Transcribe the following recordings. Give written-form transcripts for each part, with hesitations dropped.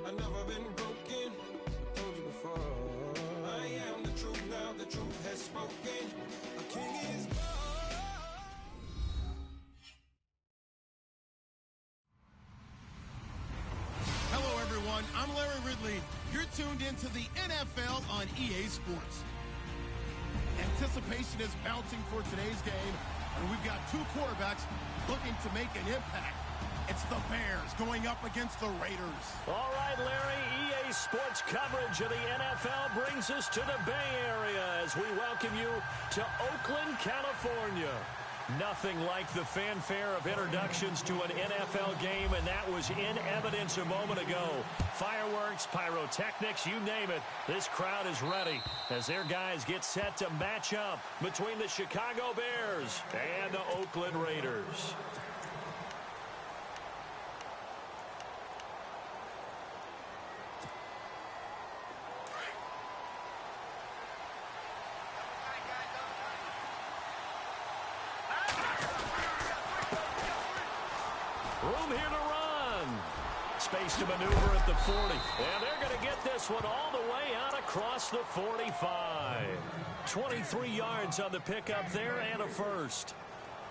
I've never been broken. I told you before. I am the truth now. The truth has spoken. A king is born. Hello, everyone. I'm Larry Ridley. You're tuned into the NFL on EA Sports. Anticipation is mounting for today's game, and we've got two quarterbacks looking to make an impact. It's the Bears going up against the Raiders. All right, Larry, EA Sports coverage of the NFL brings us to the Bay Area as we welcome you to Oakland, California. Nothing like the fanfare of introductions to an NFL game, and that was in evidence a moment ago. Fireworks, pyrotechnics, you name it. This crowd is ready as their guys get set to match up between the Chicago Bears and the Oakland Raiders. Room here to run. Space to maneuver at the 40. And they're going to get this one all the way out across the 45. 23 yards on the pickup there and a first.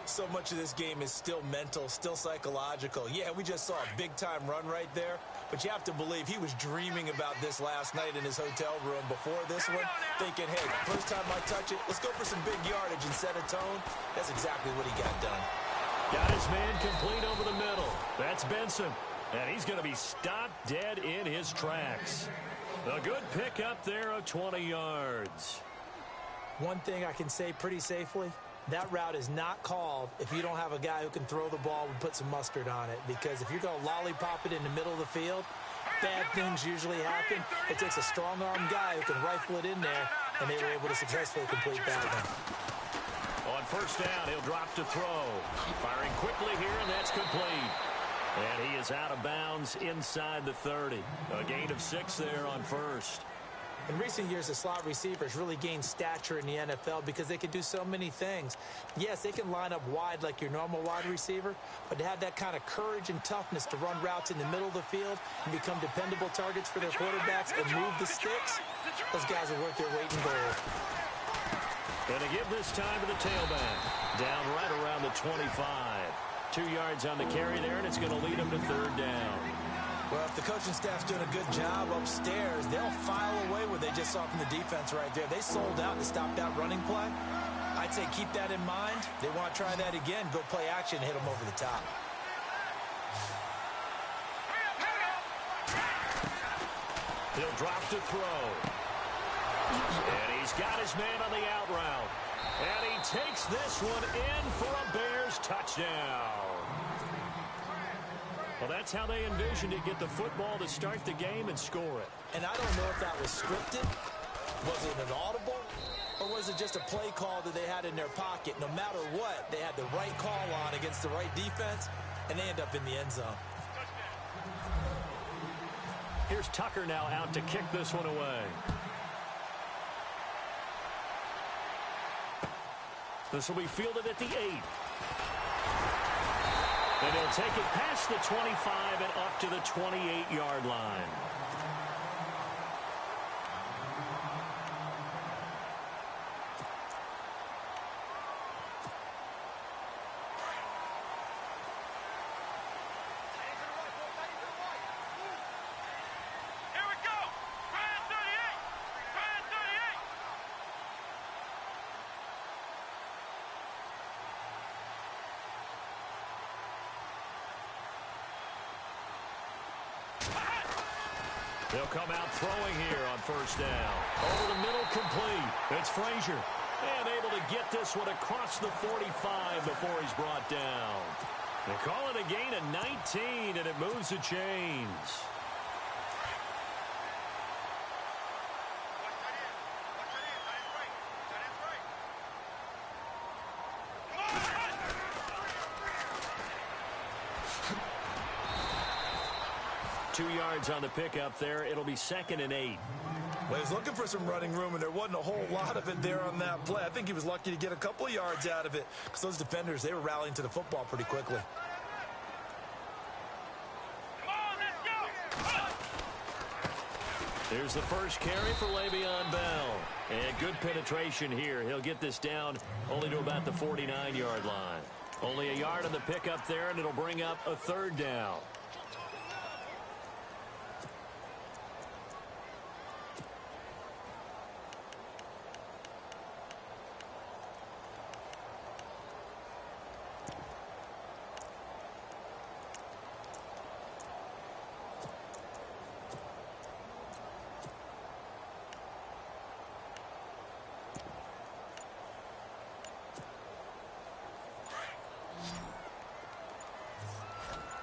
So much of this game is still mental, still psychological. Yeah, we just saw a big-time run right there, but you have to believe he was dreaming about this last night in his hotel room before this one, thinking, hey, first time I touch it, let's go for some big yardage and set a tone. That's exactly what he got done. Got his man complete over the middle. That's Benson. And he's going to be stopped dead in his tracks. A good pick up there of 20 yards. One thing I can say pretty safely, that route is not called if you don't have a guy who can throw the ball and put some mustard on it. Because if you're going to lollipop it in the middle of the field, bad things usually happen. It takes a strong-armed guy who can rifle it in there, and they were able to successfully complete that one. On first down, he'll drop to throw. Firing quickly here, and that's complete. And he is out of bounds inside the 30. A gain of 6 there on first. In recent years, the slot receivers really gained stature in the NFL because they can do so many things. Yes, they can line up wide like your normal wide receiver, but to have that kind of courage and toughness to run routes in the middle of the field and become dependable targets for their quarterbacks and move the sticks, those guys are worth their weight in gold. And to give this time to the tailback. Down right around the 25. 2 yards on the carry there, and it's going to lead him to third down. Well, if the coaching staff's doing a good job upstairs, they'll file away what they just saw from the defense right there. They sold out to stop that running play. I'd say keep that in mind. They want to try that again, go play action, hit them over the top. He'll drop to throw. And he's got his man on the out route. And he takes this one in for a Bears touchdown. Well, that's how they envisioned it, get the football to start the game and score it. And I don't know if that was scripted. Was it an audible? Or was it just a play call that they had in their pocket? No matter what, they had the right call on against the right defense, and they end up in the end zone. Here's Tucker now out to kick this one away. This will be fielded at the 8. And he'll take it past the 25 and up to the 28-yard line. They'll come out throwing here on first down. Over the middle, complete. It's Frazier. And able to get this one across the 45 before he's brought down. They call it a gain of 19, and it moves the chains. On the pickup there. It'll be 2nd and 8. Well, he's looking for some running room, and there wasn't a whole lot of it there on that play. I think he was lucky to get a couple of yards out of it because those defenders, they were rallying to the football pretty quickly. Here's the first carry for Le'Veon Bell. And good penetration here. He'll get this down only to about the 49-yard line. Only a yard on the pickup there, and it'll bring up a third down.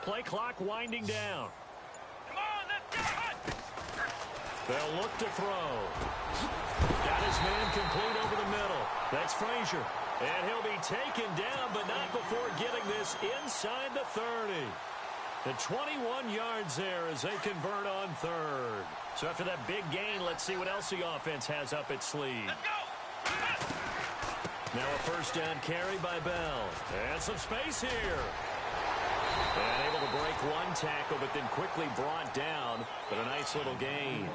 Play clock winding down. Come on, let's go! They'll look to throw. Got his man complete over the middle. That's Frazier. And he'll be taken down, but not before getting this inside the 30. The 21 yards there as they convert on third. So after that big gain, let's see what else the offense has up its sleeve. Let's go! Now a first down carry by Bell. And some space here. And able to break one tackle, but then quickly brought down. But a nice little gain.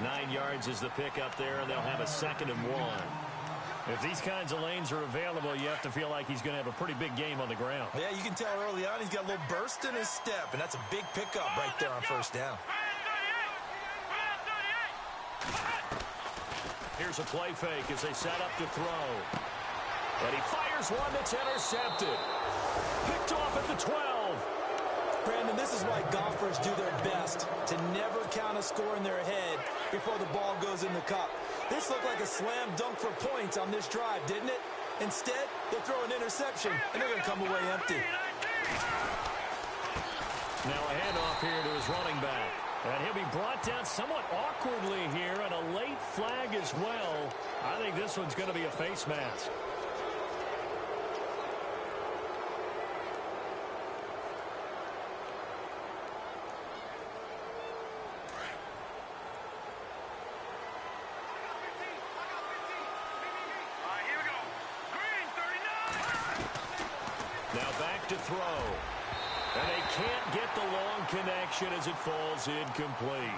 9 yards is the pickup there, and they'll have a 2nd and 1. If these kinds of lanes are available, you have to feel like he's going to have a pretty big game on the ground. Yeah, you can tell early on he's got a little burst in his step, and that's a big pickup right there on first down. Here's a play fake as they set up to throw. And he fires one that's intercepted. Picked off at the 12. Brandon, this is why golfers do their best to never count a score in their head before the ball goes in the cup. This looked like a slam dunk for points on this drive, didn't it? Instead, they throw an interception, and they're going to come away empty. Now a handoff here to his running back. And he'll be brought down somewhat awkwardly here, and a late flag as well. I think this one's going to be a face mask. Now back to throw. And they can't get the long connection as it falls incomplete.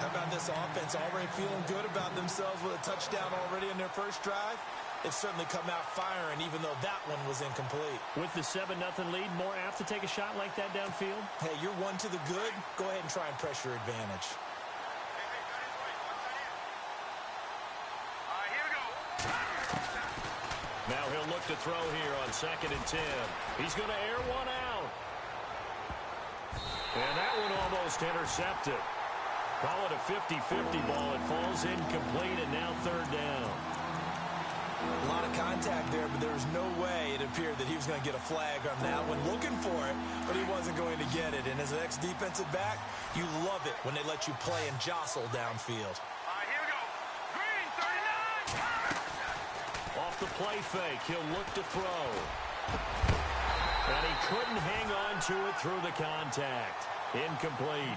How about this offense already feeling good about themselves with a touchdown already in their first drive? They've certainly come out firing, even though that one was incomplete. With the 7-0 lead, more apt to take a shot like that downfield? Hey, you're one to the good. Go ahead and try and press your advantage. Now he'll look to throw here on 2nd and 10. He's going to air one out. And that one almost intercepted. Call it a 50-50 ball. It falls incomplete, and now 3rd down. A lot of contact there, but there was no way it appeared that he was going to get a flag on that one. Looking for it, but he wasn't going to get it. And as an ex-defensive back, you love it when they let you play and jostle downfield. Off the play fake, he'll look to throw. And he couldn't hang on to it through the contact. Incomplete.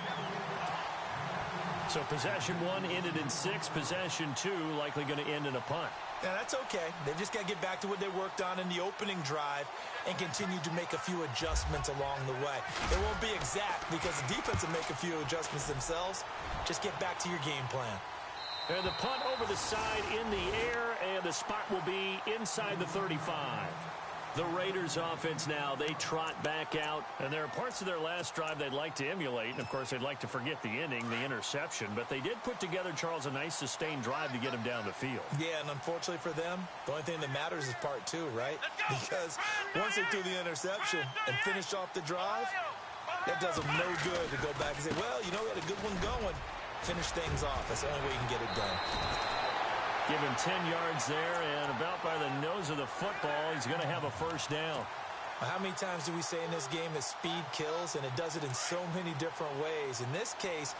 So possession 1 ended in 6. Possession 2 likely going to end in a punt. Yeah, that's okay. They've just got to get back to what they worked on in the opening drive and continue to make a few adjustments along the way. It won't be exact because the defense will make a few adjustments themselves. Just get back to your game plan. And the punt over the side in the air, and the spot will be inside the 35. The Raiders offense now, they trot back out, and there are parts of their last drive they'd like to emulate, and of course they'd like to forget the ending, the interception, but they did put together, Charles, a nice sustained drive to get him down the field. Yeah, and unfortunately for them, the only thing that matters is part 2, right? Because once they threw the interception and finished off the drive, that does them no good to go back and say, well, you know, we had a good one going. Finish things off. That's the only way you can get it done. Give him 10 yards there, and about by the nose of the football, he's going to have a first down. How many times do we say in this game that speed kills, and it does it in so many different ways? In this case,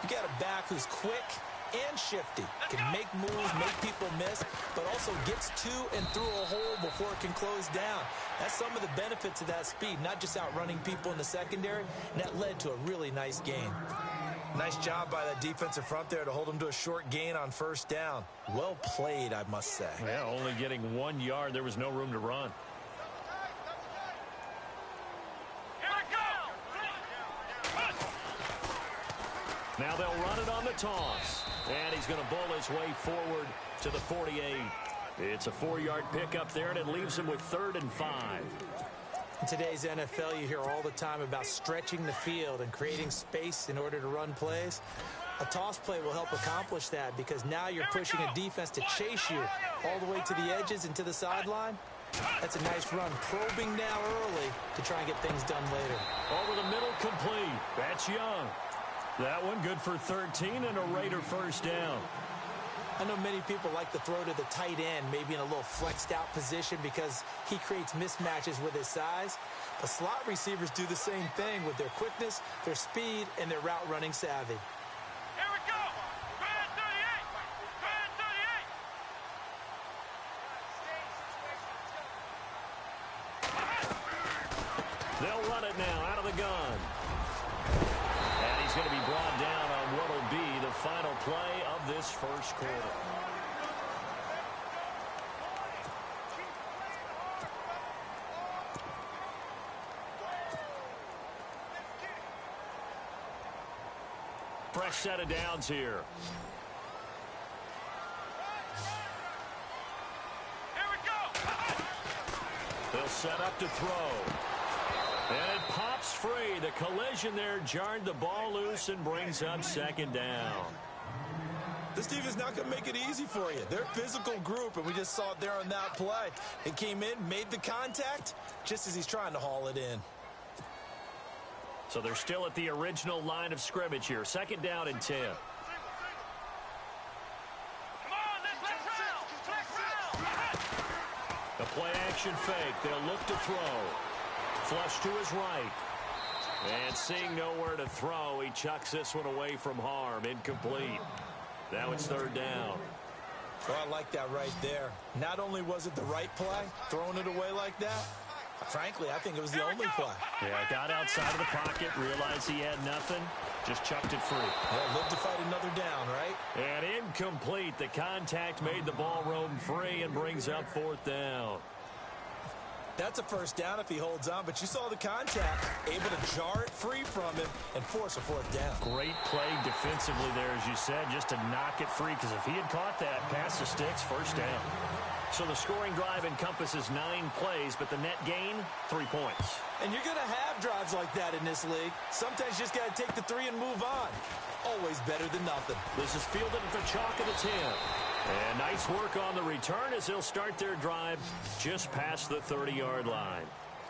you got a back who's quick and shifty, can make moves, make people miss, but also gets to and through a hole before it can close down. That's some of the benefits of that speed, not just outrunning people in the secondary, and that led to a really nice game. Nice job by that defensive front there to hold him to a short gain on first down. Well played, I must say. Yeah, only getting 1 yard. There was no room to run. Now they'll run it on the toss. And he's going to bowl his way forward to the 48. It's a 4-yard pickup there, and it leaves him with 3rd and 5. In today's NFL, you hear all the time about stretching the field and creating space in order to run plays. A toss play will help accomplish that because now you're pushing a defense to chase you all the way to the edges and to the sideline. That's a nice run, probing now early to try and get things done later. Over the middle, complete. That's Young. That one good for 13 and a Raider first down. I know many people like to throw to the tight end, maybe in a little flexed out position because he creates mismatches with his size. But slot receivers do the same thing with their quickness, their speed, and their route running savvy. Here we go. Grand 38. Grand 38. They'll run it now out of the gun. And he's going to be brought down on what will be the final play of this first quarter. Fresh set of downs here. Here we go. They'll set up to throw. And it pops free. The collision there jarred the ball loose and brings up 2nd down. This team is not going to make it easy for you. They're a physical group, and we just saw it there on that play. It came in, made the contact, just as he's trying to haul it in. So they're still at the original line of scrimmage here. 2nd down and 10. Come on, let's round. The play action fake. They'll look to throw. Flush to his right. And seeing nowhere to throw, he chucks this one away from harm. Incomplete. Now it's 3rd down. Oh, I like that right there. Not only was it the right play, throwing it away like that, frankly, I think it was the only play. Yeah, got outside of the pocket, realized he had nothing, just chucked it free. Yeah, live to fight another down, right? And incomplete. The contact made the ball roam free and brings up 4th down. That's a first down if he holds on, but you saw the contact, able to jar it free from him and force a 4th down. Great play defensively there, as you said, just to knock it free, because if he had caught that, past the sticks, first down. So the scoring drive encompasses 9 plays, but the net gain, 3 points. And you're going to have drives like that in this league. Sometimes you just got to take the 3 and move on. Always better than nothing. This is fielded at the chalk of the 10. And nice work on the return as they'll start their drive just past the 30-yard line.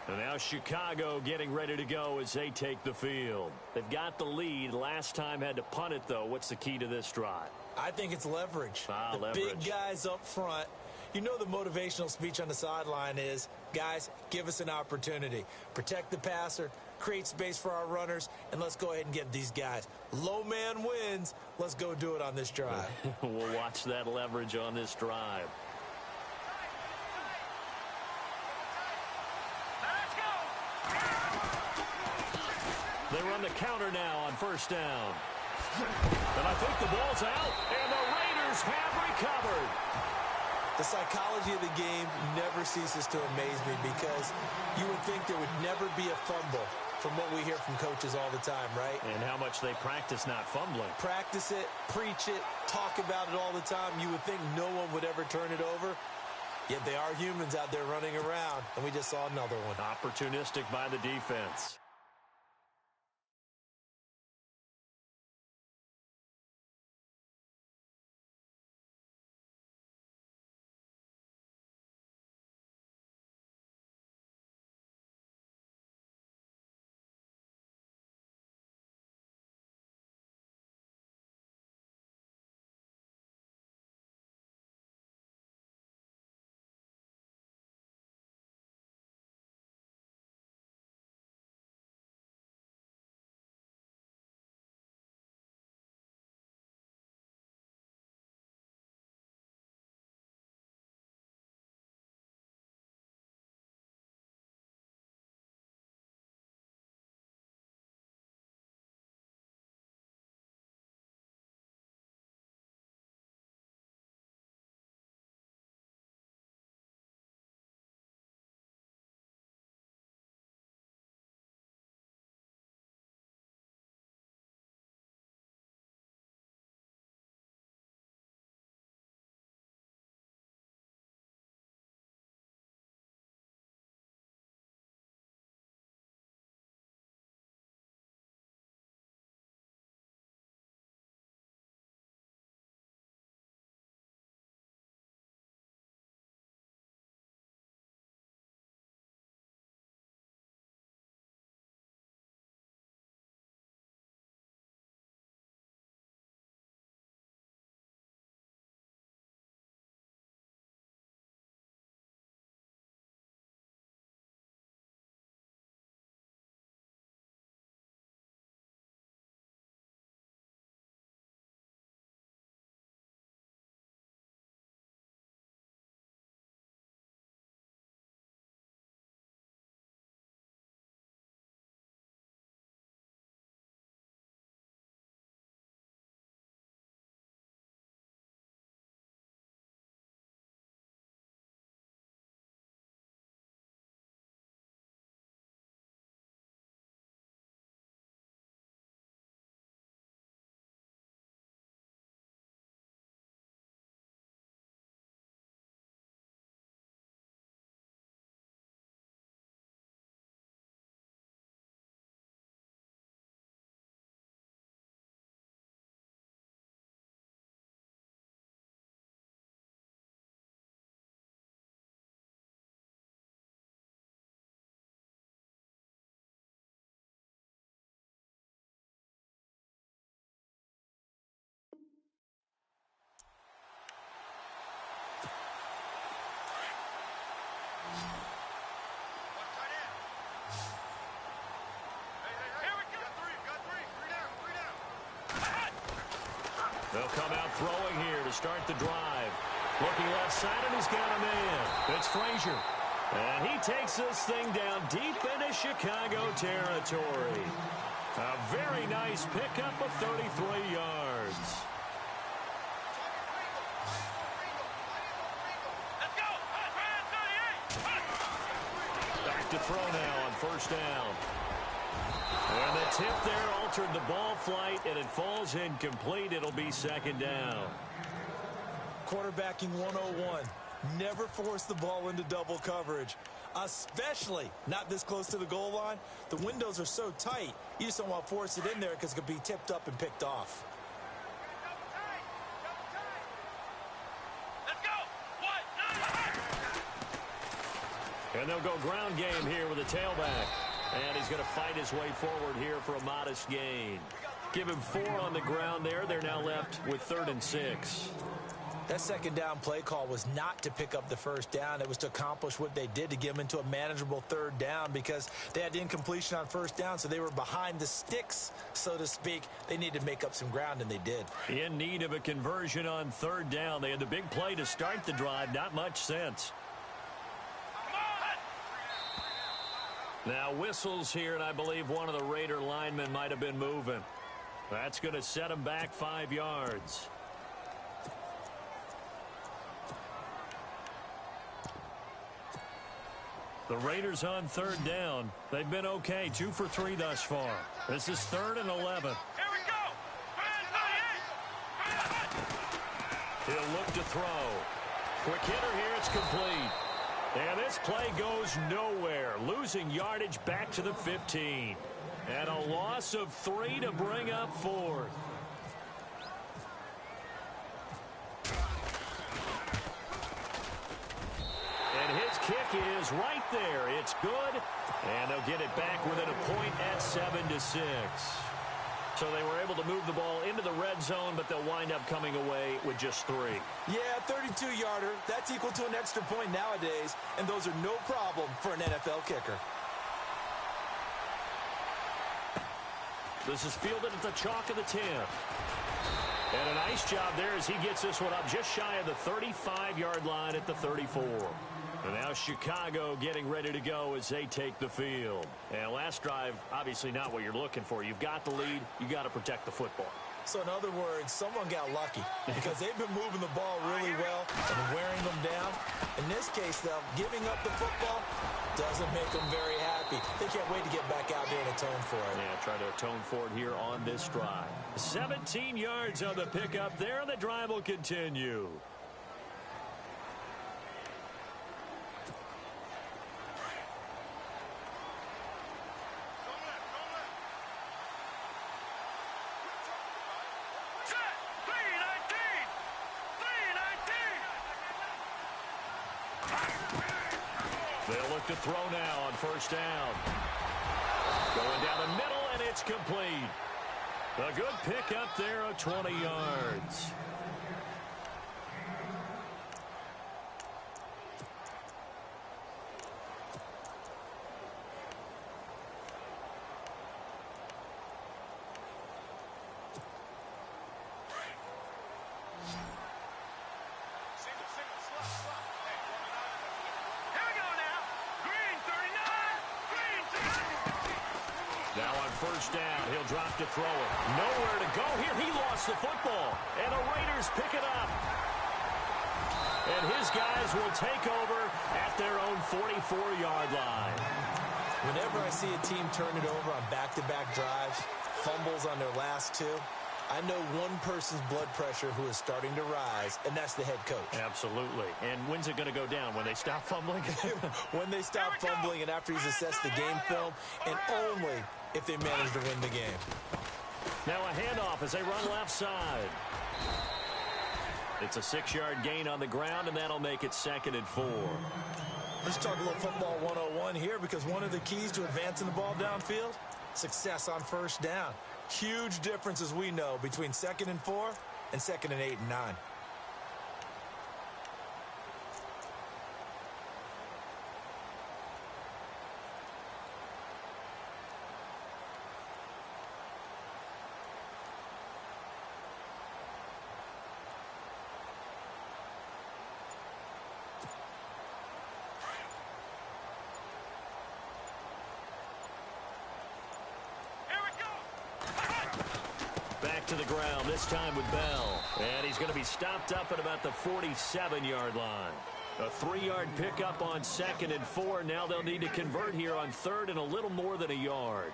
And now Chicago getting ready to go as they take the field. They've got the lead. Last time had to punt it, though. What's the key to this drive? I think it's leverage. The leverage. Big guys up front. You know the motivational speech on the sideline is, guys, give us an opportunity. Protect the passer, create space for our runners, and let's go ahead and get these guys. Low man wins. Let's go do it on this drive. We'll watch that leverage on this drive. Let's go. They run the counter now on first down. And I think the ball's out, and the Raiders have recovered. The psychology of the game never ceases to amaze me because you would think there would never be a fumble from what we hear from coaches all the time, right? And how much they practice not fumbling. Practice it, preach it, talk about it all the time. You would think no one would ever turn it over. Yet they are humans out there running around, and we just saw another one. Opportunistic by the defense. They'll come out throwing here to start the drive. Looking left side, and he's got a man. It's Frazier. And he takes this thing down deep into Chicago territory. A very nice pickup of 33 yards. Let's go. 38. Back to throw now on first down. And the tip there altered the ball flight, and it falls incomplete. It'll be second down. Quarterbacking 101. Never force the ball into double coverage, especially not this close to the goal line. The windows are so tight, you just don't want to force it in there because it could be tipped up and picked off. Let's go. And they'll go ground game here with a tailback. And he's going to fight his way forward here for a modest gain. Give him 4 on the ground there. They're now left with 3rd and 6. That second down play call was not to pick up the first down. It was to accomplish what they did, to get them into a manageable 3rd down, because they had the incompletion on first down, so they were behind the sticks, so to speak. They needed to make up some ground, and they did. In need of a conversion on 3rd down. They had the big play to start the drive. Not much sense. Now whistles here, and I believe one of the Raider linemen might have been moving. That's going to set him back 5 yards. The Raiders on 3rd down. They've been okay, 2 for 3 thus far. This is 3rd and 11. Here we go. 38. He'll look to throw. Quick hitter here, it's complete. And this play goes nowhere, losing yardage back to the 15. And a loss of 3 to bring up 4th. And his kick is right there. It's good. And they'll get it back within a point at 7-6. So they were able to move the ball into the red zone, but they'll wind up coming away with just 3. Yeah, 32-yarder. That's equal to an extra point nowadays, and those are no problem for an NFL kicker. This is fielded at the chalk of the 10. And a nice job there as he gets this one up just shy of the 35-yard line at the 34. And now Chicago getting ready to go as they take the field. And last drive, obviously not what you're looking for. You've got the lead. You got to protect the football. So in other words, someone got lucky because they've been moving the ball really well and wearing them down. In this case, though, giving up the football doesn't make them very happy. They can't wait to get back out there and atone for it. Yeah, try to atone for it here on this drive. 17 yards on the pickup there, and the drive will continue. They'll look to throw now on first down. Going down the middle, and it's complete. A good pickup there of 20 yards. First down, he'll drop to throw it. Nowhere to go here. He lost the football, and the Raiders pick it up. And his guys will take over at their own 44-yard line. Whenever I see a team turn it over on back-to-back drives, fumbles on their last 2, I know one person's blood pressure who is starting to rise, and that's the head coach. Absolutely. And when's it going to go down? When they stop fumbling? When they stop fumbling and after he's assessed the game film, and only if they manage to win the game. Now a handoff as they run left side. It's a 6-yard gain on the ground, and that'll make it 2nd and 4. Let's talk a little football 101 here, because one of the keys to advancing the ball downfield, success on first down. Huge difference, as we know, between 2nd and 4 and 2nd and 8 and 9. back to the ground, this time with Bell. And he's going to be stopped up at about the 47-yard line. A 3-yard pickup on 2nd and 4. Now they'll need to convert here on 3rd and a little more than a yard.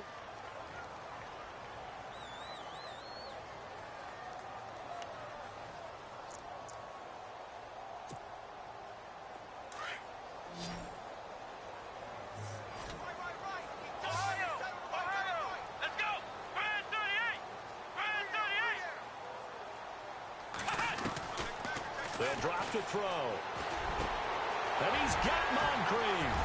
They'll drop to throw. And he's got Moncrief.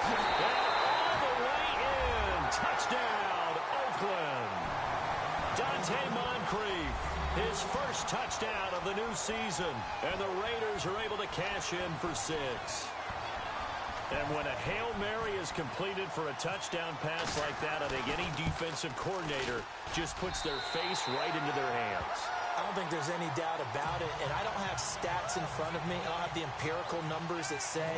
And all the way in. Touchdown, Oakland. Dante Moncrief, his first touchdown of the new season. And the Raiders are able to cash in for 6. And when a Hail Mary is completed for a touchdown pass like that, I think any defensive coordinator just puts their face right into their hands. I don't think there's any doubt about it, and I don't have stats in front of me. I don't have the empirical numbers that say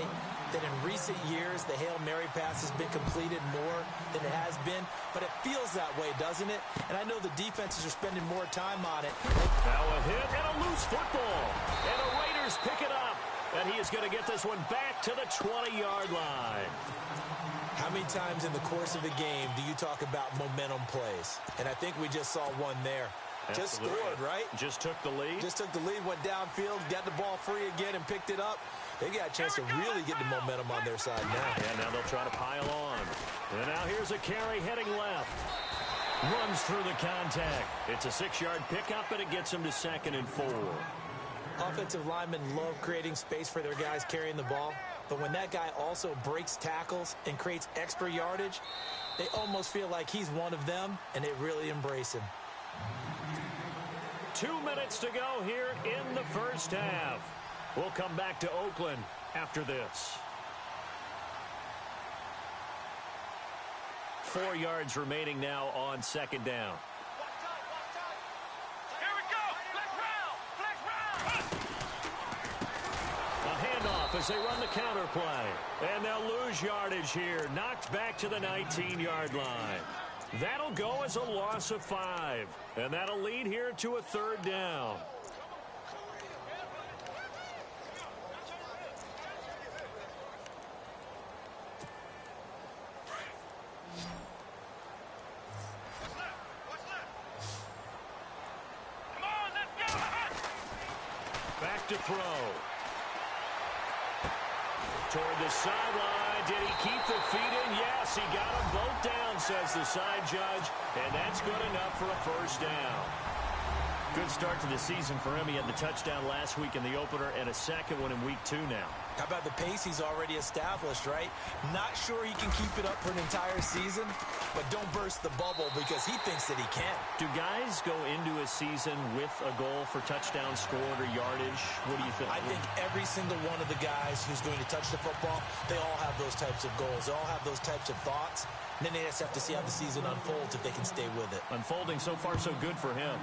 that in recent years the Hail Mary pass has been completed more than it has been, but it feels that way, doesn't it? And I know the defenses are spending more time on it. Now a hit and a loose football, and the Raiders pick it up, and he is going to get this one back to the 20-yard line. How many times in the course of a game do you talk about momentum plays? And I think we just saw one there. Just scored, right? Just took the lead. Just took the lead, went downfield, got the ball free again, and picked it up. They got a chance to really get the momentum on their side now. Yeah, now they'll try to pile on. And now here's a carry heading left. Runs through the contact. It's a 6-yard pickup, and it gets him to 2nd and 4. Offensive linemen love creating space for their guys carrying the ball. But when that guy also breaks tackles and creates extra yardage, they almost feel like he's one of them, and they really embrace him. 2 minutes to go here in the first half. We'll come back to Oakland after this. 4 yards remaining now on 2nd down. Here we go. Flex round. A handoff as they run the counter play. And they'll lose yardage here. Knocked back to the 19-yard line. That'll go as a loss of 5. And that'll lead here to a 3rd down. Come on, let's go. Back to throw. Toward the sideline. Did he keep the feet in? Yes, he got them both down, says the side judge. And that's good enough for a 1st down. Good start to the season for him. He had the touchdown last week in the opener and a second one in week 2 now. How about the pace he's already established, right? Not sure he can keep it up for an entire season, but don't burst the bubble because he thinks that he can. Do guys go into a season with a goal for touchdown scored or yardage? What do you think? I think every single one of the guys who's going to touch the football, they all have those types of goals. They all have those types of thoughts. And then they just have to see how the season unfolds if they can stay with it. Unfolding so far so good for him.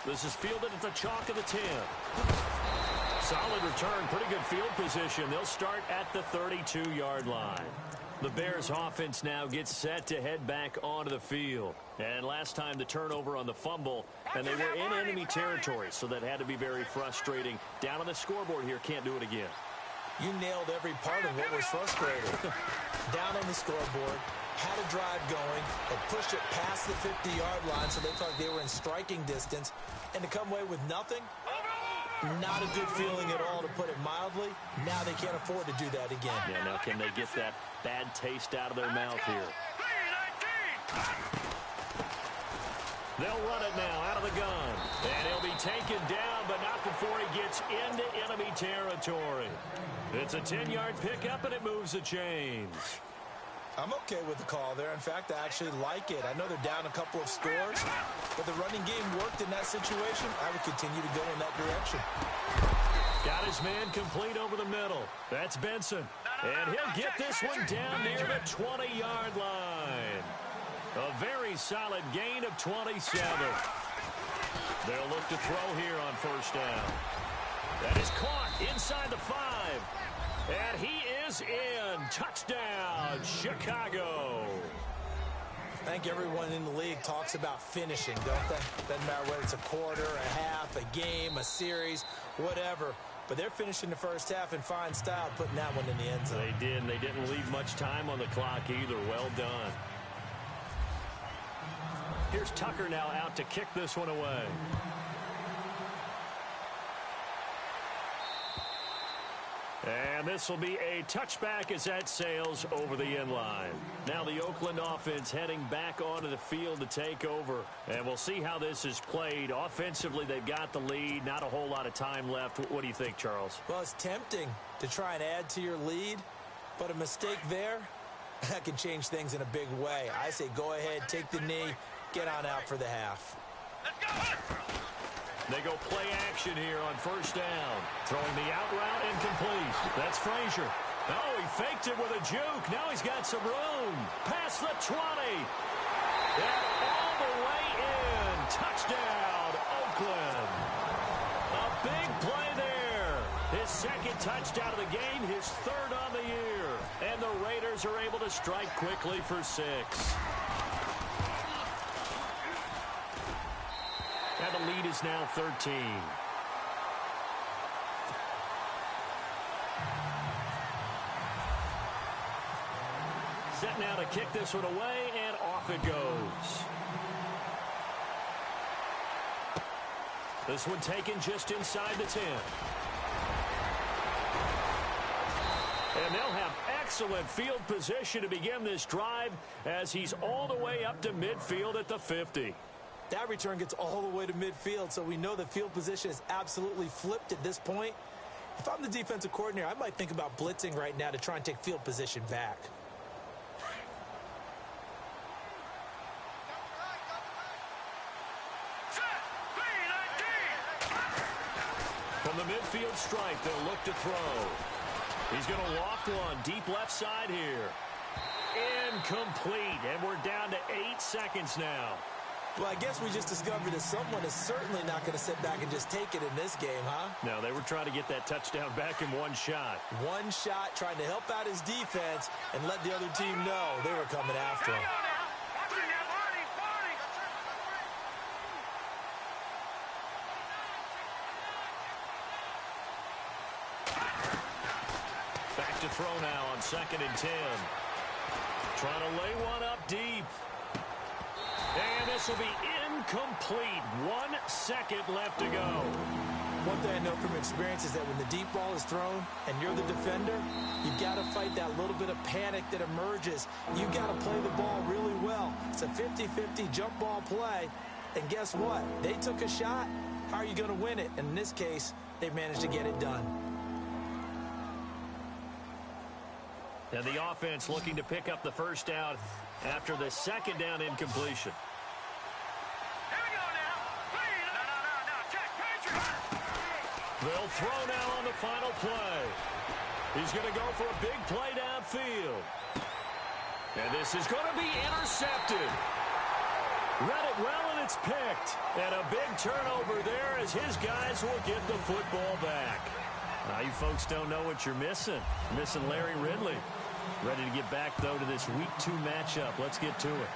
This is fielded at the chalk of the 10. Solid return, pretty good field position. They'll start at the 32-yard line. The Bears offense now gets set to head back onto the field. And last time the turnover on the fumble, and they were in enemy territory, so that had to be very frustrating. Down on the scoreboard here, can't do it again. You nailed every part of what was frustrating. Down on the scoreboard, had a drive going, and pushed it past the 50-yard line so they thought they were in striking distance, and to come away with nothing, not a good feeling at all, to put it mildly. Now they can't afford to do that again. Yeah, now can they get that bad taste out of their mouth here? They'll run it now out of the gun. And he'll be taken down, but not before he gets into enemy territory. It's a 10-yard pickup, and it moves the chains. I'm okay with the call there. In fact, I actually like it. I know they're down a couple of scores, but the running game worked in that situation. I would continue to go in that direction. Got his man complete over the middle. That's Benson. And he'll get this one down near the 20-yard line. A very solid gain of 27. They'll look to throw here on 1st down. That is caught inside the 5. And he is in. Touchdown, Chicago. I think everyone in the league talks about finishing, don't they? Doesn't matter whether it's a quarter, a half, a game, a series, whatever. But they're finishing the first half in fine style, putting that one in the end zone. They did, and they didn't leave much time on the clock either. Well done. Here's Tucker now out to kick this one away. And this will be a touchback as that sails over the end line. Now the Oakland offense heading back onto the field to take over. And we'll see how this is played. Offensively, they've got the lead. Not a whole lot of time left. What do you think, Charles? Well, it's tempting to try and add to your lead, but a mistake there, that can change things in a big way. I say go ahead, take the knee, get on out for the half. Let's go! They go play action here on first down. Throwing the out route incomplete. That's Frazier. Oh, he faked it with a juke. Now he's got some room. Past the 20. And all the way in. Touchdown, Oakland. A big play there. His second touchdown of the game, his third on the year. And the Raiders are able to strike quickly for 6. And the lead is now 13. Set now to kick this one away, and off it goes. This one taken just inside the 10. And they'll have excellent field position to begin this drive as he's all the way up to midfield at the 50. That return gets all the way to midfield, so we know the field position is absolutely flipped at this point. If I'm the defensive coordinator, I might think about blitzing right now to try and take field position back. From the midfield stripe, they'll look to throw. He's going to loft one deep left side here. Incomplete, and we're down to 8 seconds now. Well, I guess we just discovered that someone is certainly not going to sit back and just take it in this game, huh? No, they were trying to get that touchdown back in one shot. One shot, trying to help out his defense and let the other team know they were coming after him. Back to throw now on 2nd and 10. Trying to lay one up deep. And this will be incomplete. 1 second left to go. One thing I know from experience is that when the deep ball is thrown and you're the defender, you've got to fight that little bit of panic that emerges. You've got to play the ball really well. It's a 50-50 jump ball play. And guess what? They took a shot. How are you going to win it? And in this case, they managed to get it done. And the offense looking to pick up the first down after the second down incompletion. Here we go now. Please. No. Check. Patriot. They'll throw now on the final play. He's going to go for a big play downfield. And this is going to be intercepted. Read it well, and it's picked. And a big turnover there as his guys will get the football back. Now, you folks don't know what you're missing. Missing Larry Ridley. Ready to get back, though, to this Week 2 matchup. Let's get to it.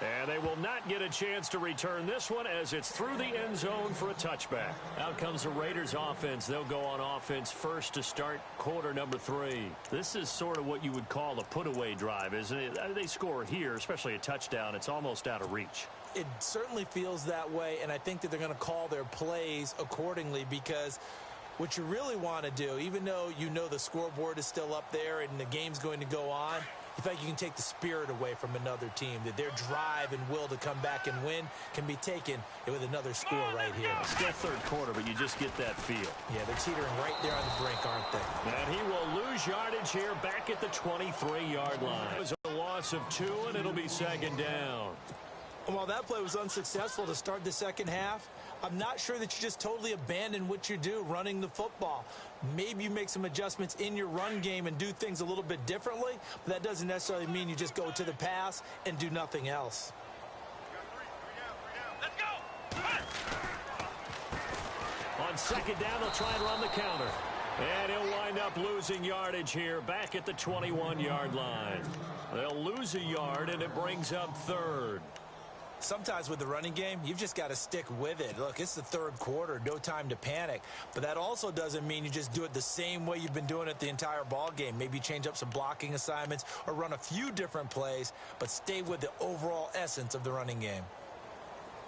And they will not get a chance to return this one as it's through the end zone for a touchback. Out comes the Raiders offense. They'll go on offense first to start quarter number 3. This is sort of what you would call a put-away drive, isn't it? They score here, especially a touchdown. It's almost out of reach. It certainly feels that way, and I think that they're going to call their plays accordingly because what you really want to do, even though you know the scoreboard is still up there and the game's going to go on, in fact, you can take the spirit away from another team, that their drive and will to come back and win can be taken with another score right here. Still third quarter, but you just get that feel. Yeah, they're teetering right there on the brink, aren't they? And he will lose yardage here back at the 23-yard line. It was a loss of 2, and it'll be second down. And while that play was unsuccessful to start the second half, I'm not sure that you just totally abandon what you do running the football. Maybe you make some adjustments in your run game and do things a little bit differently, but that doesn't necessarily mean you just go to the pass and do nothing else. Let's go. On second down, they'll try and run the counter. And he'll wind up losing yardage here back at the 21-yard line. They'll lose lose a yard, and it brings up third. Sometimes with the running game, you've just got to stick with it. Look, it's the third quarter, no time to panic. But that also doesn't mean you just do it the same way you've been doing it the entire ball game. Maybe change up some blocking assignments or run a few different plays, but stay with the overall essence of the running game.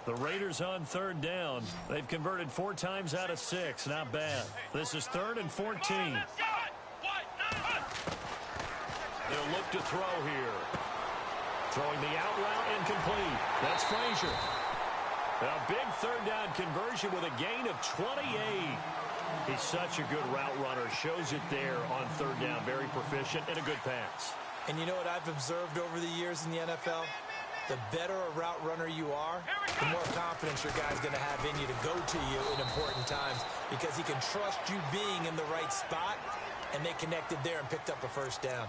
The Raiders on third down. They've converted 4 times out of 6. Not bad. This is 3rd and 14. They'll look to throw here. Throwing the out route incomplete. That's Frazier. A big third down conversion with a gain of 28. He's such a good route runner. Shows it there on third down. Very proficient and a good pass. And you know what I've observed over the years in the NFL? The better a route runner you are, the more confidence your guy's going to have in you to go to you in important times because he can trust you being in the right spot, and they connected there and picked up a first down.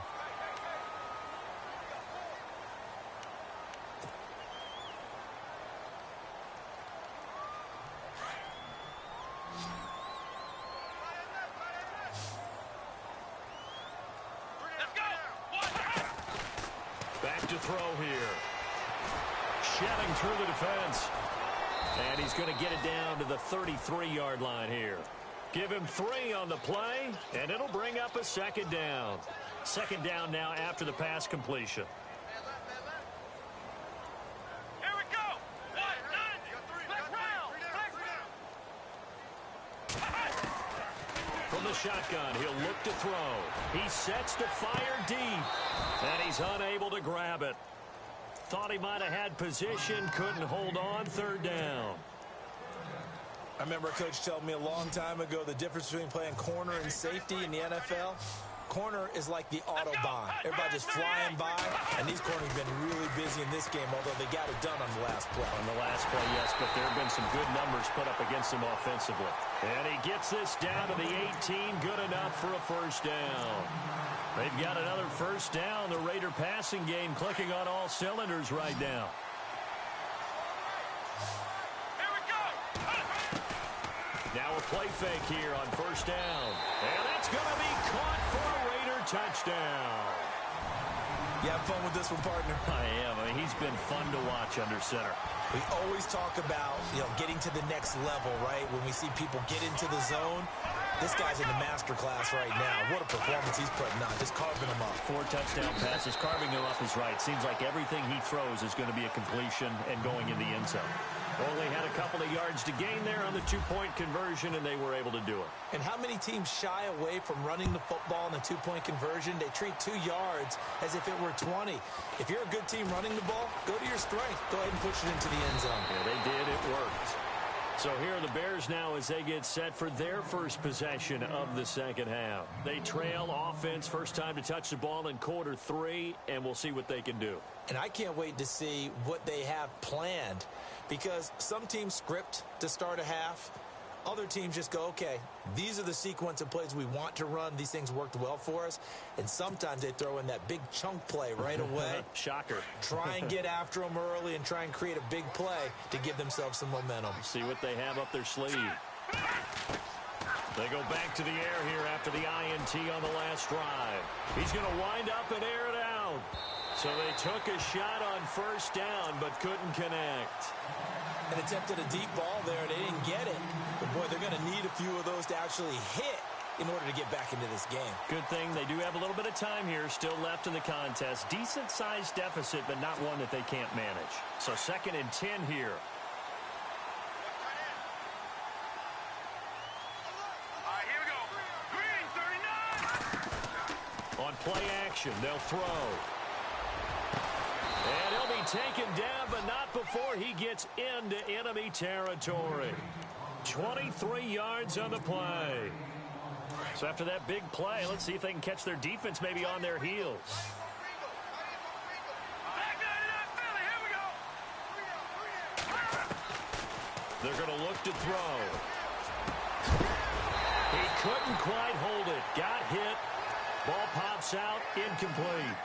Back to throw here. Shedding through the defense. And he's going to get it down to the 33-yard line here. Give him 3 on the play, and it'll bring up a second down. Second down now after the pass completion. Here we go. From the shotgun, he'll look to throw. He sets to fire deep, and he's unable to grab it. Thought he might have had position, couldn't hold on, third down. I remember a coach telling me a long time ago the difference between playing corner and safety in the NFL. Corner is like the Autobahn. Everybody just flying by, and these corners have been really busy in this game, although they got it done on the last play. On the last play, yes, but there have been some good numbers put up against him offensively. And he gets this down to the 18, good enough for a first down. They've got another first down. The Raider passing game clicking on all cylinders right now. Here we go. Now a play fake here on first down. And that's going to be caught for a Raider touchdown. You have fun with this one, partner? I am. I mean, he's been fun to watch under center. We always talk about, getting to the next level, right? When we see people get into the zone, this guy's in the master class right now. What a performance he's putting on, just carving them up. 4 touchdown passes, carving him up is right. Seems like everything he throws is going to be a completion and going in the end zone. Only had a couple of yards to gain there on the 2-point conversion, and they were able to do it. And how many teams shy away from running the football in the 2-point conversion? They treat 2 yards as if it were 20. If you're a good team running the ball, go to your strength. Go ahead and push it into the end zone. Yeah, they did. It worked. So here are the Bears now as they get set for their first possession of the second half. They trail offense, first time to touch the ball in quarter 3, and we'll see what they can do. And I can't wait to see what they have planned, because some teams script to start a half. Other teams just go, okay, these are the sequence of plays we want to run. These things worked well for us. And sometimes they throw in that big chunk play right away. Shocker. Try and get after them early and try and create a big play to give themselves some momentum. See what they have up their sleeve. They go back to the air here after the INT on the last drive. He's going to wind up and air it out. So they took a shot on first down but couldn't connect. And attempted a deep ball there, and they didn't get it. But, boy, they're going to need a few of those to actually hit in order to get back into this game. Good thing they do have a little bit of time here still left in the contest. Decent-sized deficit, but not one that they can't manage. So 2nd and 10 here. All right, here we go. Green, 39. On play action, they'll throw. And he'll be taken down, but not before he gets into enemy territory. 23 yards on the play. So after that big play, let's see if they can catch their defense maybe on their heels. They're going to look to throw. He couldn't quite hold it. Got hit. Ball pops out, incomplete.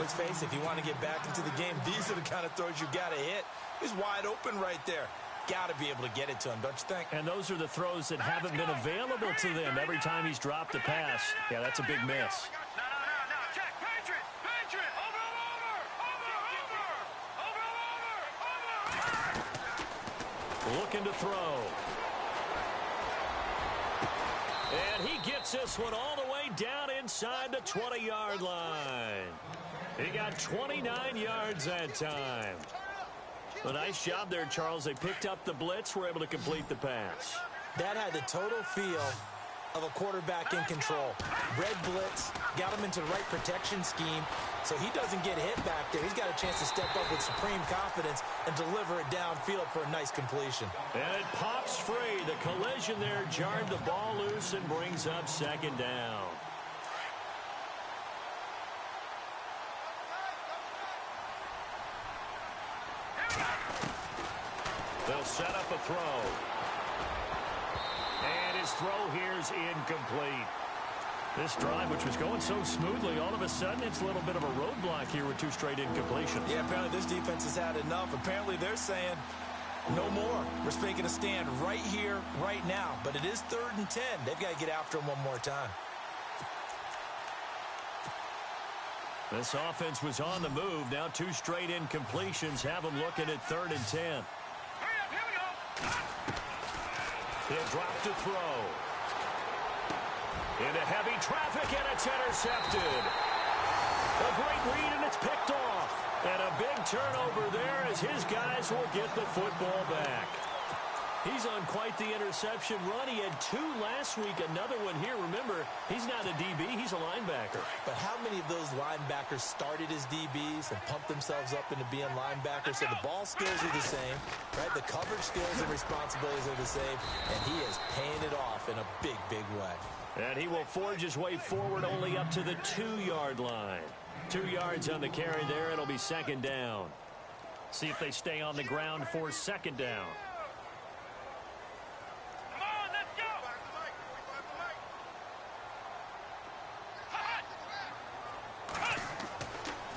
Let's face it, if you want to get back into the game, these are the kind of throws you got to hit. He's wide open right there. Got to be able to get it to him, don't you think? And those are the throws that haven't been available to them every time he's dropped a pass. Yeah, that's a big miss. No. Check. Patriot. Over. looking to throw. And he gets this one all the way down inside the 20-yard line. He got 29 yards that time. A nice job there, Charles. They picked up the blitz, were able to complete the pass. That had the total feel of a quarterback in control. Red blitz, got him into the right protection scheme, so he doesn't get hit back there. He's got a chance to step up with supreme confidence and deliver it downfield for a nice completion. And it pops free. The collision there jarred the ball loose and brings up second down. They'll set up a throw. And his throw here is incomplete. This drive, which was going so smoothly, all of a sudden it's a little bit of a roadblock here with 2 straight incompletions. Yeah, apparently this defense has had enough. Apparently they're saying no more. We're making a stand right here, right now. But it is 3rd and 10. They've got to get after him one more time. This offense was on the move. Now 2 straight incompletions have them looking at 3rd and 10. Hurry up, here we go. He'll drop to throw. Into heavy traffic, and it's intercepted. A great read, and it's picked off. And a big turnover there as his guys will get the football back. He's on quite the interception run. He had 2 last week, another one here. Remember, he's not a DB, he's a linebacker. But how many of those linebackers started as DBs and pumped themselves up into being linebackers? So the ball skills are the same, right? The coverage skills and responsibilities are the same, and he is paying it off in a big, big way. And he will forge his way forward only up to the 2-yard line. 2 yards on the carry there. It'll be second down. See if they stay on the ground for second down. Come on, let's go.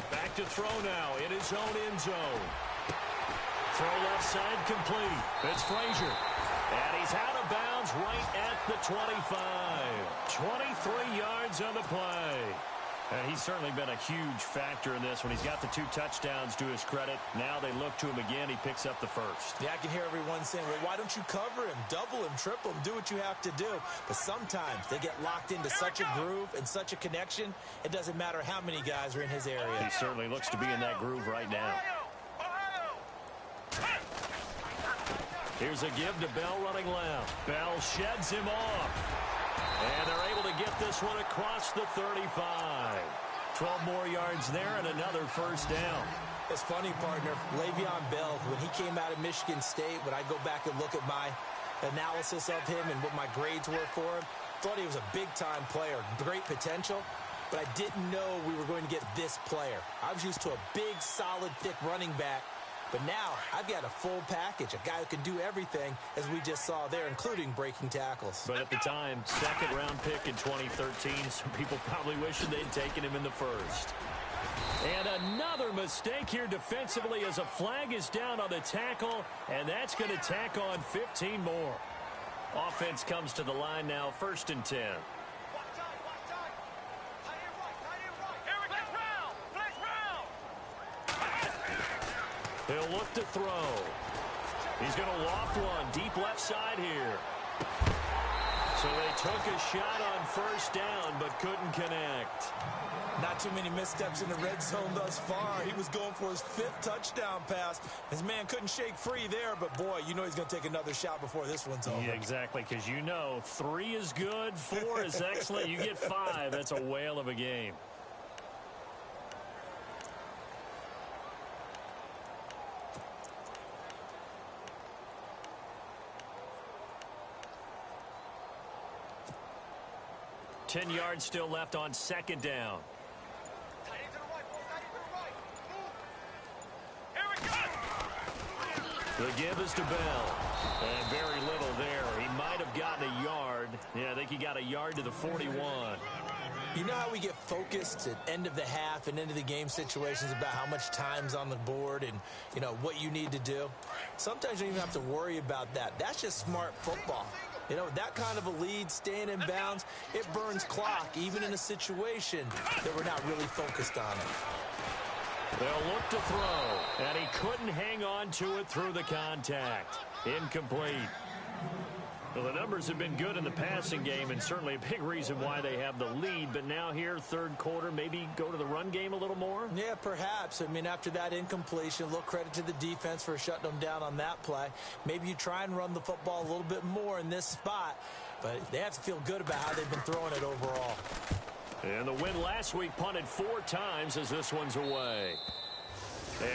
Back to throw now in his own end zone. Throw left side complete. It's Frazier. And he's out of bounds right at the 25. 23 yards on the play. And he's certainly been a huge factor in this when he's got the 2 touchdowns to his credit. Now they look to him again. He picks up the first. Yeah, I can hear everyone saying, well, why don't you cover him, double him, triple him, do what you have to do. But sometimes they get locked into such a groove and such a connection, it doesn't matter how many guys are in his area. He certainly looks to be in that groove right now. Here's a give to Bell running left. Bell sheds him off. And they're able to get this one across the 35. 12 more yards there and another first down. It's funny, partner. Le'Veon Bell, when he came out of Michigan State, when I go back and look at my analysis of him and what my grades were for him, thought he was a big-time player, great potential, but I didn't know we were going to get this player. I was used to a big, solid, thick running back. But now I've got a full package, a guy who can do everything, as we just saw there, including breaking tackles. But at the time, 2nd-round pick in 2013, some people probably wishing they'd taken him in the first. And another mistake here defensively as a flag is down on the tackle, and that's going to tack on 15 more. Offense comes to the line now, 1st and 10. He'll look to throw. He's going to loft one deep left side here. So they took a shot on first down but couldn't connect. Not too many missteps in the red zone thus far. He was going for his 5th touchdown pass. His man couldn't shake free there, but boy, you know he's going to take another shot before this one's over. Yeah, exactly, because you know 3 is good, 4 is excellent. You get 5. That's a whale of a game. Ten yards still left on second down. The give is to Bell. And very little there. He might have gotten a yard. Yeah, I think he got a yard to the 41. You know how we get focused at end of the half and end of the game situations about how much time's on the board and, you know, what you need to do? Sometimes you don't even have to worry about that. That's just smart football. You know, that kind of a lead, staying in bounds, it burns clock, even in a situation that we're not really focused on it. They'll look to throw, and he couldn't hang on to it through the contact. Incomplete. Well, the numbers have been good in the passing game, and certainly a big reason why they have the lead. But now here, third quarter, maybe go to the run game a little more? Yeah, perhaps. I mean, after that incompletion, a little credit to the defense for shutting them down on that play. Maybe you try and run the football a little bit more in this spot, but they have to feel good about how they've been throwing it overall. And the win last week punted 4 times as this one's away.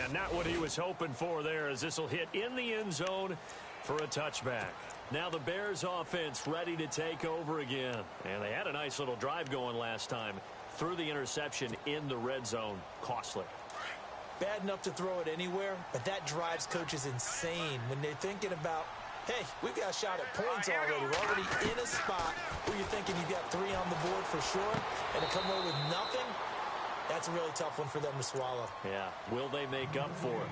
And not what he was hoping for there, as this will hit in the end zone for a touchback. Now the Bears offense ready to take over again. And they had a nice little drive going last time. Threw the interception in the red zone. Costly. Bad enough to throw it anywhere, but that drives coaches insane when they're thinking about, hey, we've got a shot at points already. We're already in a spot where you're thinking you've got 3 on the board for sure, and to come away with nothing, that's a really tough one for them to swallow. Yeah, will they make up for it?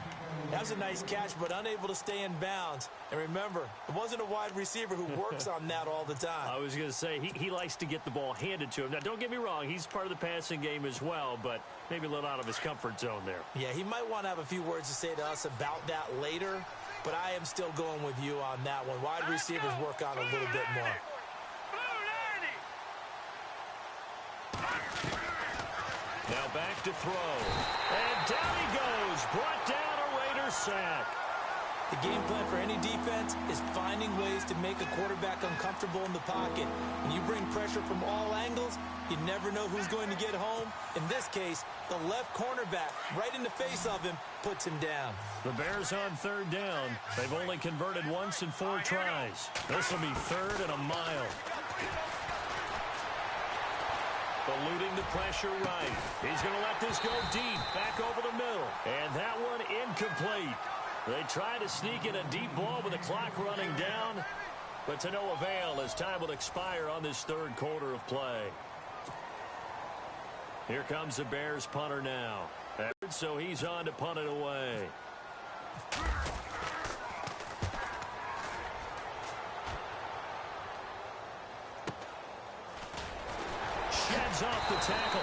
That was a nice catch, but unable to stay in bounds. And remember, it wasn't a wide receiver who works on that all the time. I was going to say, he likes to get the ball handed to him. Now, don't get me wrong, he's part of the passing game as well, but maybe a little out of his comfort zone there. Yeah, he might want to have a few words to say to us about that later, but I am still going with you on that one. Wide receivers work on a little bit more. Now back to throw. And down he goes. Brought down a Raiders sack. The game plan for any defense is finding ways to make a quarterback uncomfortable in the pocket. When you bring pressure from all angles, you never know who's going to get home. In this case, the left cornerback, right in the face of him, puts him down. The Bears on third down. They've only converted once in 4 tries. This will be 3rd and a mile. Eluding the pressure right. He's going to let this go deep, back over the middle. And that one incomplete. They try to sneak in a deep ball with the clock running down, but to no avail as time will expire on this third quarter of play. Here comes the Bears punter now. So he's on to punt it away. Sheds off the tackle.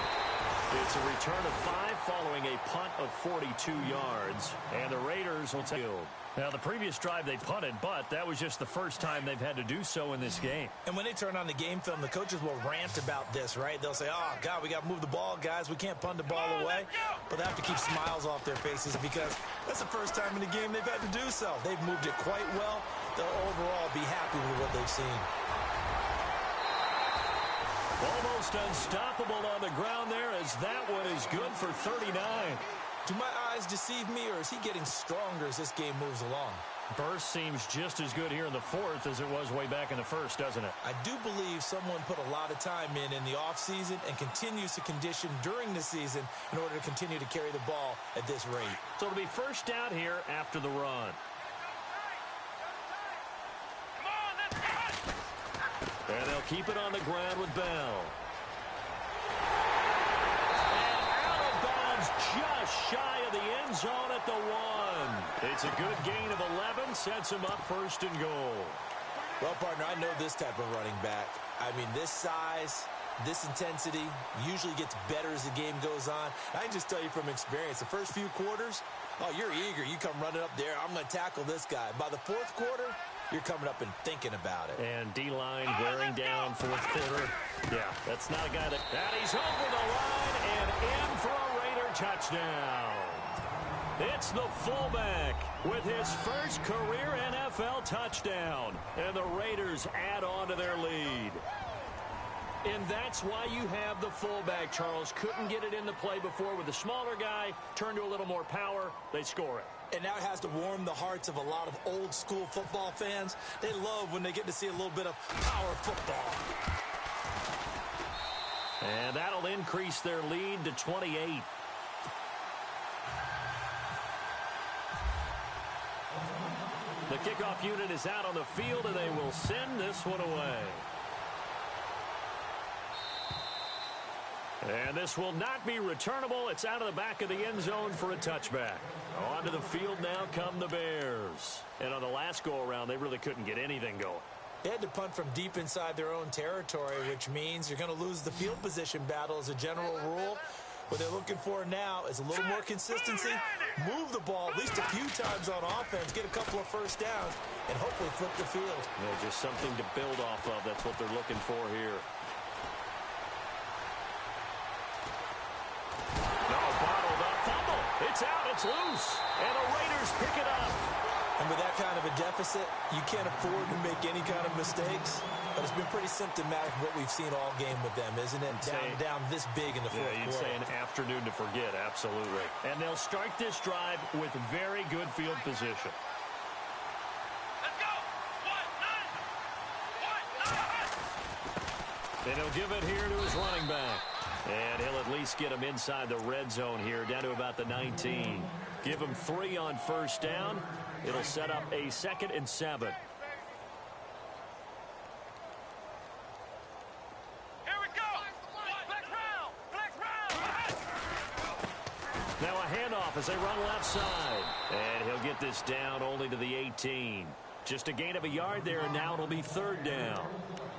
It's a return of 5 following a punt of 42 yards. And the Raiders will take it. Now, the previous drive they punted, but that was just the first time they've had to do so in this game. And when they turn on the game film, the coaches will rant about this, right? They'll say, oh, God, we got to move the ball, guys. We can't punt the ball away. But they have to keep smiles off their faces because that's the first time in the game they've had to do so. They've moved it quite well. They'll overall be happy with what they've seen. Almost unstoppable on the ground there as that one is good for 39. Do my eyes deceive me, or is he getting stronger as this game moves along? Burst seems just as good here in the 4th as it was way back in the 1st, doesn't it? I do believe someone put a lot of time in the offseason and continues to condition during the season in order to continue to carry the ball at this rate. So it'll be first down here after the run. And they'll keep it on the ground with Bell. And out of bounds just shy of the end zone at the 1. It's a good gain of 11, sets him up 1st and goal. Well, partner, I know this type of running back. I mean, this size, this intensity usually gets better as the game goes on. I can just tell you from experience, the first few quarters, oh, you're eager. You come running up there, I'm going to tackle this guy. By the 4th quarter, you're coming up and thinking about it. And D-line wearing down 4th quarter. Yeah, that's not a guy that... And he's over the line and in for a Raider touchdown. It's the fullback with his first career NFL touchdown. And the Raiders add on to their lead. And that's why you have the fullback, Charles. Couldn't get it in the play before with the smaller guy. Turned to a little more power. They score it. And now it has to warm the hearts of a lot of old-school football fans. They love when they get to see a little bit of power football. And that'll increase their lead to 28. The kickoff unit is out on the field, and they will send this one away. And this will not be returnable. It's out of the back of the end zone for a touchback. Onto the field now come the Bears. And on the last go-around, they really couldn't get anything going. They had to punt from deep inside their own territory, which means you're going to lose the field position battle as a general rule. What they're looking for now is a little more consistency, move the ball at least a few times on offense, get a couple of first downs, and hopefully flip the field. Yeah, just something to build off of. That's what they're looking for here. No, bottled up fumble. It's out. It's loose. And the Raiders pick it up. And with that kind of a deficit, you can't afford to make any kind of mistakes. But it's been pretty symptomatic of what we've seen all game with them, isn't it? Down this big in the fourth quarter. You'd say an afternoon to forget, absolutely. And they'll start this drive with very good field position. Let's go. 1-9. 1-9. And he'll give it here to his running back. And he'll at least get him inside the red zone here, down to about the 19. Give him 3 on first down. It'll set up a 2nd and 7. Here we go. Flex round. Flex round. Now a handoff as they run left side. And he'll get this down only to the 18. Just a gain of a yard there, and now it'll be 3rd down.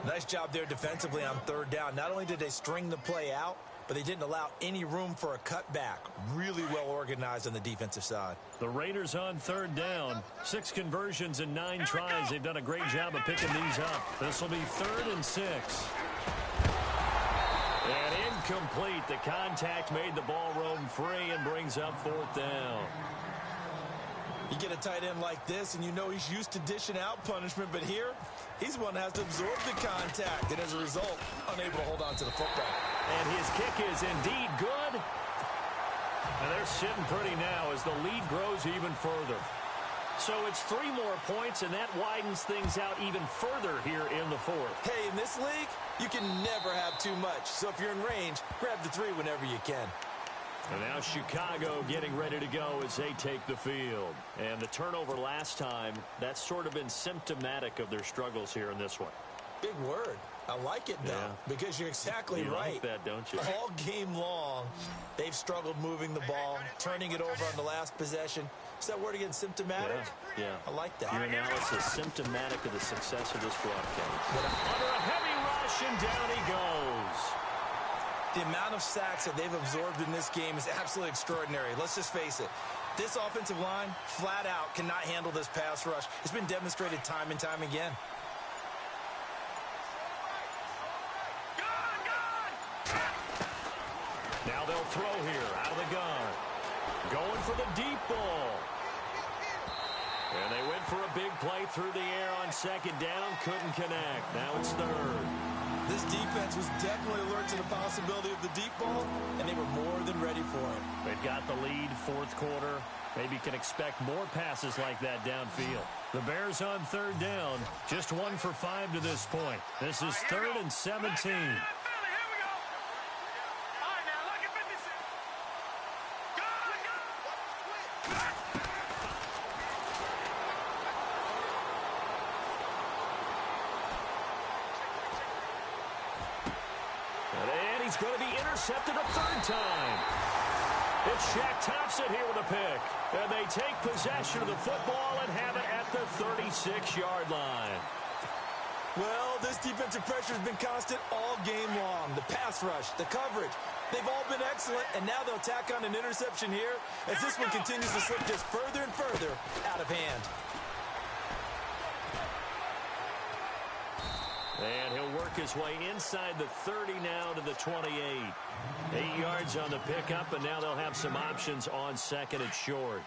Nice job there defensively on 3rd down. Not only did they string the play out, but they didn't allow any room for a cutback. Really well organized on the defensive side. The Raiders on 3rd down. 6 conversions and 9 tries. They've done a great job of picking these up. This will be 3rd and 6. And incomplete. The contact made the ball roam free and brings up 4th down. You get a tight end like this, and you know he's used to dishing out punishment, but here, he's the one that has to absorb the contact, and as a result, unable to hold on to the football. And his kick is indeed good. And they're sitting pretty now as the lead grows even further. So it's 3 more points, and that widens things out even further here in the 4th. Hey, in this league, you can never have too much. So if you're in range, grab the 3 whenever you can. And now Chicago getting ready to go as they take the field. And the turnover last time, that's sort of been symptomatic of their struggles here in this one. Big word. I like it, though, because you're exactly right. You like that, don't you? All game long, they've struggled moving the ball, turning it over on the last possession. Is that word again, symptomatic? Yeah. I like that. Your analysis, symptomatic of the success of this broadcast. Under a heavy rush, and down he goes. The amount of sacks that they've absorbed in this game is absolutely extraordinary. Let's just face it. This offensive line, flat out, cannot handle this pass rush. It's been demonstrated time and time again. Now they'll throw here out of the gun. Going for the deep ball. And they went for a big play through the air on 2nd down. Couldn't connect. Now it's 3rd. This defense was definitely alert to the possibility of the deep ball, and they were more than ready for it. They've got the lead, 4th quarter. Maybe can expect more passes like that downfield. The Bears on 3rd down. Just 1 for 5 to this point. This is 3rd and 17. And he's going to be intercepted a 3rd time. It's Shaq Thompson here with a pick. And they take possession of the football and have it at the 36-yard line. Well, this defensive pressure has been constant all game long. The pass rush, the coverage, they've all been excellent, and now they'll tack on an interception here as this one continues to slip just further and further out of hand. And he'll work his way inside the 30 now to the 28. 8 yards on the pickup, and now they'll have some options on 2nd and short.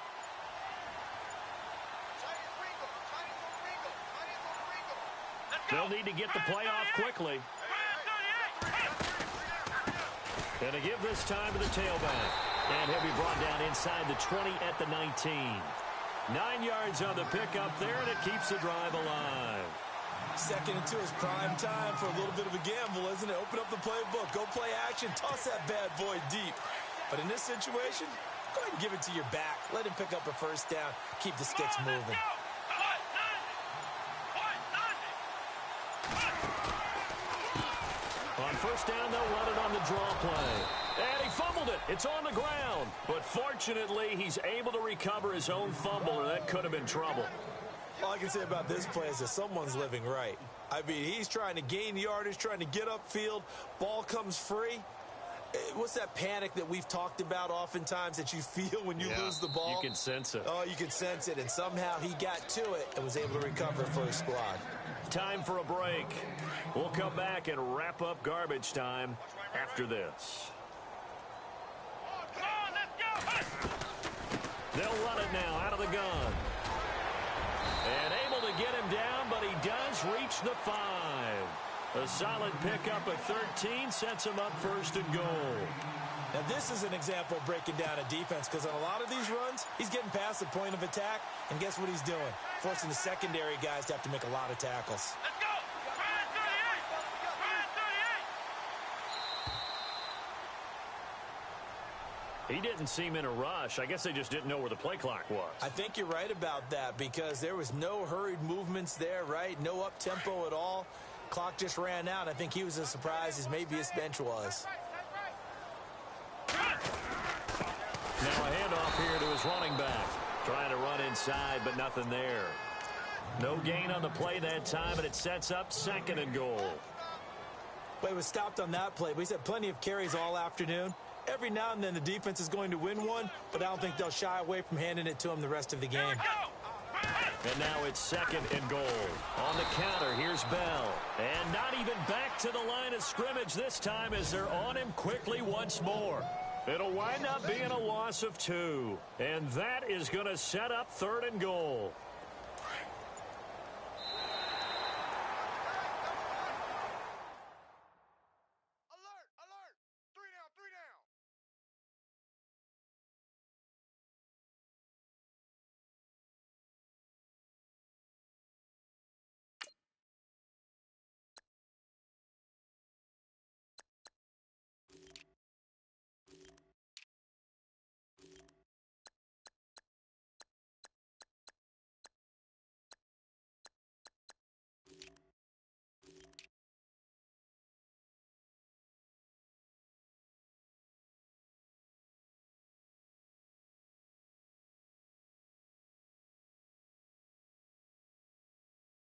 They'll need to get the play off quickly. And to give this time to the tailback. And he'll be brought down inside the 20 at the 19. 9 yards on the pickup there, and it keeps the drive alive. 2nd and 2 is prime time for a little bit of a gamble, isn't it? Open up the playbook, go play action, toss that bad boy deep. But in this situation, go ahead and give it to your back. Let him pick up a 1st down, keep the sticks moving. On 1st down, they'll run it on the draw play. And he fumbled it. It's on the ground. But fortunately, he's able to recover his own fumble, or that could have been trouble. All I can say about this play is that someone's living right. I mean, he's trying to gain yardage, trying to get upfield. Ball comes free. What's that panic that we've talked about oftentimes that you feel when you lose the ball? You can sense it. Oh, you can sense it, and somehow he got to it and was able to recover for his squad. Time for a break. We'll come back and wrap up garbage time after this. Come on, let's go! Hey! They'll run it now out of the gun. And able to get him down, but he does reach the 5. A solid pickup at 13 sets him up first and goal. Now, this is an example of breaking down a defense because on a lot of these runs, he's getting past the point of attack, and guess what he's doing? Forcing the secondary guys to have to make a lot of tackles. Let's go! Ryan 38! He didn't seem in a rush. I guess they just didn't know where the play clock was. I think you're right about that because there was no hurried movements there, right? No up-tempo at all. Clock just ran out. I think he was as surprised as maybe his bench was. Now a handoff here to his running back. Trying to run inside, but nothing there. No gain on the play that time, and it sets up second and goal. But it was stopped on that play. But he's had plenty of carries all afternoon. Every now and then the defense is going to win one, but I don't think they'll shy away from handing it to him the rest of the game. And now it's second and goal. On the counter, here's Bell. And not even back to the line of scrimmage this time as they're on him quickly once more. It'll wind up being a loss of 2. And that is going to set up third and goal.